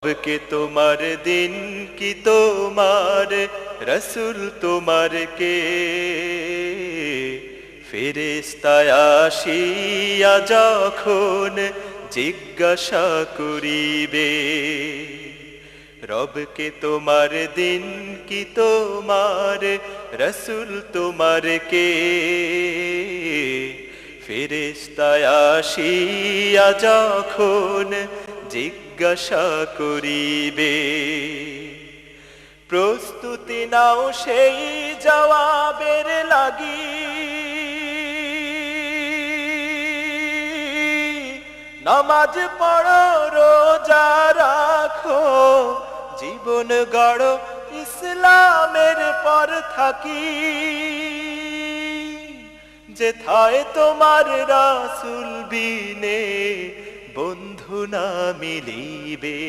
কে তোমার দিন কি তোমার রসুল তোমার কে ফেরেশতায় আসিয়া যখন জিজ্ঞাসা করিবে রবকে তোমার দিন কি তোমার রসুল তোমার কে ফেরেশতায় আসিয়া যখন জিজ্ঞাসা করিবে প্রস্তুতি নাও সেই জবাবের লাগি নামাজ পড়ো রোজা রাখো জীবন গড়ো ইসলামের পর থাকি যেথায় তোমার রাসূল বিনে বন্ধু না মিলিবে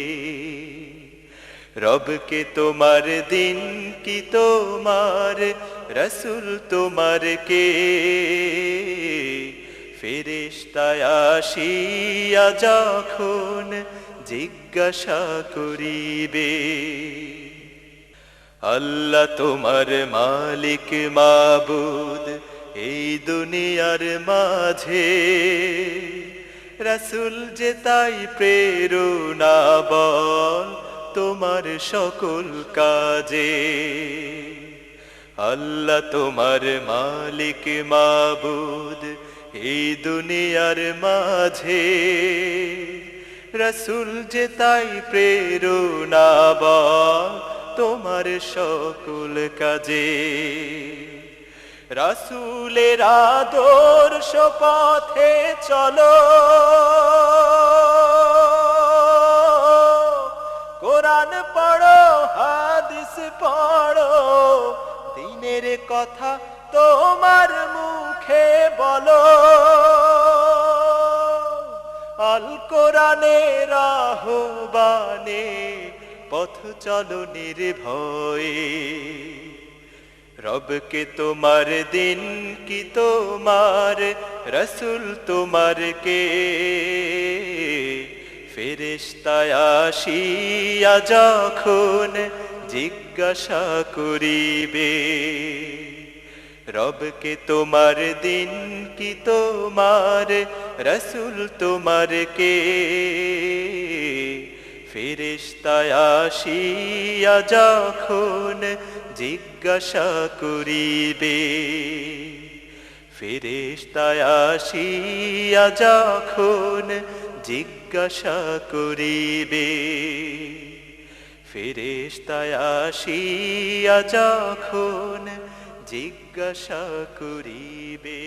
রবকে তোমার দিন কি তোমার রসুল তোমার কে ফেরেশতায় আসিয়া যখন জিজ্ঞাসা করিবে আল্লাহ তোমার মালিক মাবুদ এই দুনিয়ার মাঝে রসুল যে তাই প্রেরণা বল তোমার সকল কাজে আল্লাহ তোমার মালিক মাবুদ এই দুনিয়ার মাঝে রসুল যে তাই প্রেরণা বল তোমার সকল কাজে রাসূলের আদর্শ পথে চলো কোরআন পড়ো হাদিস পড়ো দ্বীনের কথা তোমার মুখে বলো আল কোরআনের আহ্বানে পথ চলো নির্ভয়ে রবকে তোমার দিন কি তোমার রসুল তোমার কে ফেরেশতায় আসিয়া যখন জিজ্ঞাসা করিবে রবকে তোমার দিন কি তোমার রসুল তোমার কে ফেরেশতায় আসিয়া যখন জিজ্ঞাসা করিবে ফেরেশতায় আসিয়া যখন জিজ্ঞাসা করিবে ফেরেশতায় আসিয়া যখন জিজ্ঞাসা করিবে